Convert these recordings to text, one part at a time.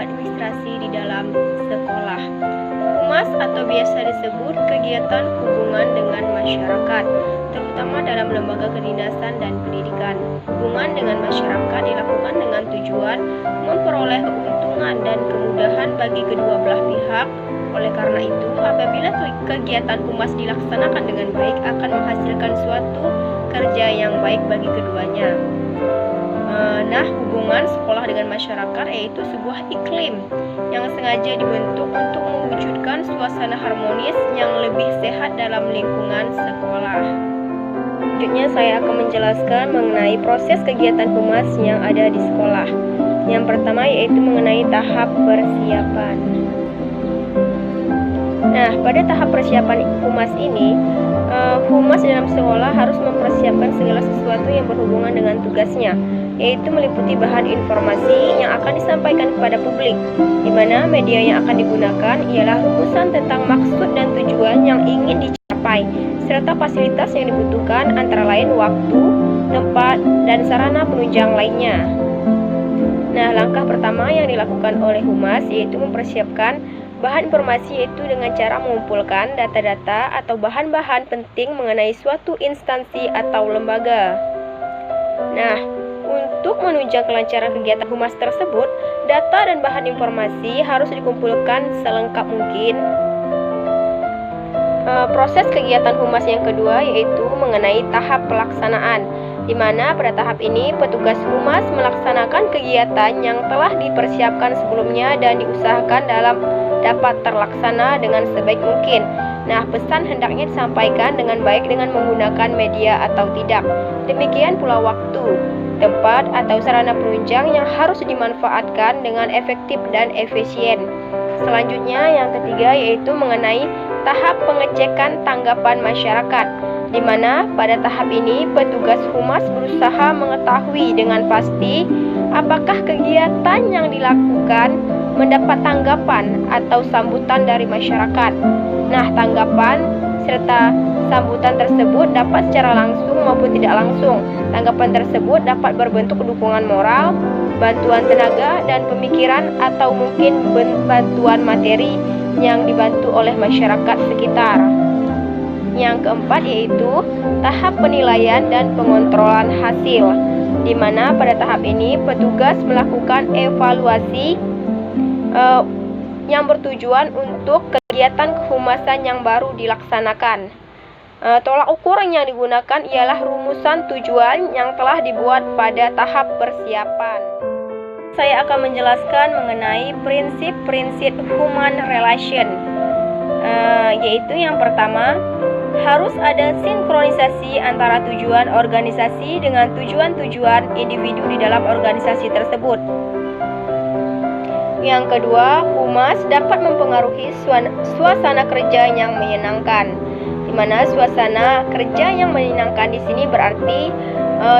administrasi di dalam sekolah. Humas atau biasa disebut kegiatan hubungan dengan masyarakat, terutama dalam lembaga kedinasan dan pendidikan. Hubungan dengan masyarakat dilakukan dengan tujuan memperoleh keuntungan dan kemudahan bagi kedua belah pihak. Oleh karena itu, apabila kegiatan humas dilaksanakan dengan baik akan menghasilkan suatu kerja yang baik bagi keduanya. Nah, hubungan sekolah dengan masyarakat yaitu sebuah iklim yang sengaja dibentuk untuk mewujudkan suasana harmonis yang lebih sehat dalam lingkungan sekolah. Selanjutnya saya akan menjelaskan mengenai proses kegiatan humas yang ada di sekolah. Yang pertama yaitu mengenai tahap persiapan. Nah, pada tahap persiapan humas ini, humas dalam sekolah harus mempersiapkan segala sesuatu yang berhubungan dengan tugasnya, yaitu meliputi bahan informasi yang akan disampaikan kepada publik, di mana media yang akan digunakan ialah rumusan tentang maksud dan tujuan yang ingin dicapai, serta fasilitas yang dibutuhkan antara lain waktu, tempat, dan sarana penunjang lainnya. Nah, langkah pertama yang dilakukan oleh humas yaitu mempersiapkan bahan informasi, yaitu dengan cara mengumpulkan data-data atau bahan-bahan penting mengenai suatu instansi atau lembaga. Nah, untuk menunjang kelancaran kegiatan humas tersebut, data dan bahan informasi harus dikumpulkan selengkap mungkin. Proses kegiatan humas yang kedua yaitu mengenai tahap pelaksanaan, di mana pada tahap ini petugas humas melaksanakan kegiatan yang telah dipersiapkan sebelumnya dan diusahakan dapat terlaksana dengan sebaik mungkin. Nah, pesan hendaknya disampaikan dengan baik dengan menggunakan media atau tidak. Demikian pula waktu, tempat, atau sarana penunjang yang harus dimanfaatkan dengan efektif dan efisien. Selanjutnya, yang ketiga yaitu mengenai tahap pengecekan tanggapan masyarakat, di mana pada tahap ini petugas humas berusaha mengetahui dengan pasti apakah kegiatan yang dilakukan mendapat tanggapan atau sambutan dari masyarakat. Nah, tanggapan serta sambutan tersebut dapat secara langsung maupun tidak langsung. Tanggapan tersebut dapat berbentuk dukungan moral, bantuan tenaga dan pemikiran, atau mungkin bantuan materi yang dibantu oleh masyarakat sekitar. Yang keempat yaitu tahap penilaian dan pengontrolan hasil, di mana pada tahap ini petugas melakukan evaluasi yang bertujuan untuk kegiatan kehumasan yang baru dilaksanakan. Tolak ukur yang digunakan ialah rumusan tujuan yang telah dibuat pada tahap persiapan. Saya akan menjelaskan mengenai prinsip-prinsip human relation, yaitu yang pertama, harus ada sinkronisasi antara tujuan organisasi dengan tujuan-tujuan individu di dalam organisasi tersebut. Yang kedua, humas dapat mempengaruhi suasana kerja yang menyenangkan, di mana suasana kerja yang menyenangkan di sini berarti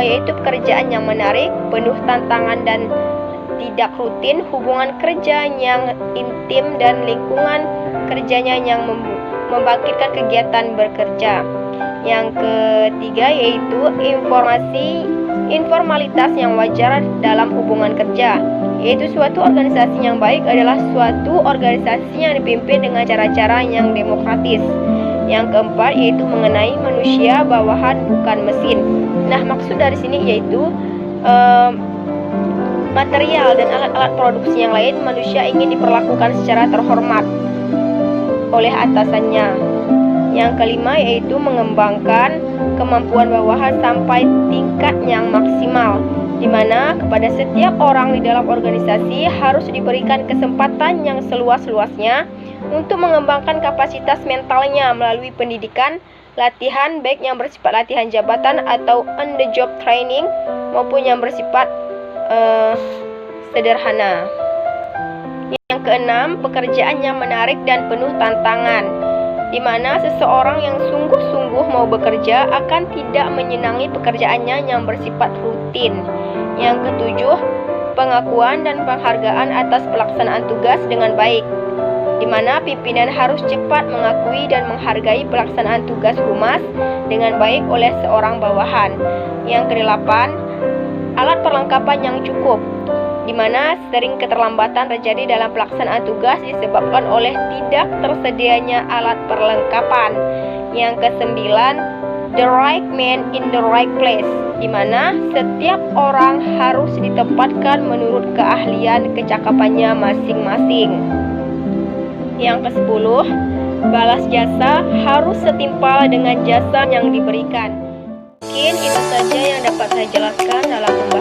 yaitu pekerjaan yang menarik, penuh tantangan dan tidak rutin, hubungan kerja yang intim, dan lingkungan kerjanya yang membangkitkan kegiatan bekerja. Yang ketiga yaitu informalitas yang wajar dalam hubungan kerja, yaitu suatu organisasi yang baik adalah suatu organisasi yang dipimpin dengan cara-cara yang demokratis. Yang keempat yaitu mengenai manusia bawahan bukan mesin. Nah, maksud dari sini yaitu material dan alat-alat produksi yang lain, manusia ingin diperlakukan secara terhormat oleh atasannya. Yang kelima yaitu mengembangkan kemampuan bawahan sampai tingkat yang maksimal, di mana kepada setiap orang di dalam organisasi harus diberikan kesempatan yang seluas-luasnya untuk mengembangkan kapasitas mentalnya melalui pendidikan, latihan baik yang bersifat latihan jabatan atau on the job training maupun yang bersifat sederhana. Yang keenam, pekerjaan yang menarik dan penuh tantangan, di mana seseorang yang sungguh-sungguh mau bekerja akan tidak menyenangi pekerjaannya yang bersifat rutin. Yang ketujuh, pengakuan dan penghargaan atas pelaksanaan tugas dengan baik, di mana pimpinan harus cepat mengakui dan menghargai pelaksanaan tugas humas dengan baik oleh seorang bawahan. Yang kedelapan, alat perlengkapan yang cukup, di di mana sering keterlambatan terjadi dalam pelaksanaan tugas disebabkan oleh tidak tersedianya alat perlengkapan. Yang kesembilan, the right man in the right place, di mana setiap orang harus ditempatkan menurut keahlian kecakapannya masing-masing. Yang kesepuluh, balas jasa harus setimpal dengan jasa yang diberikan. Mungkin itu saja yang dapat saya jelaskan dalam pembahasan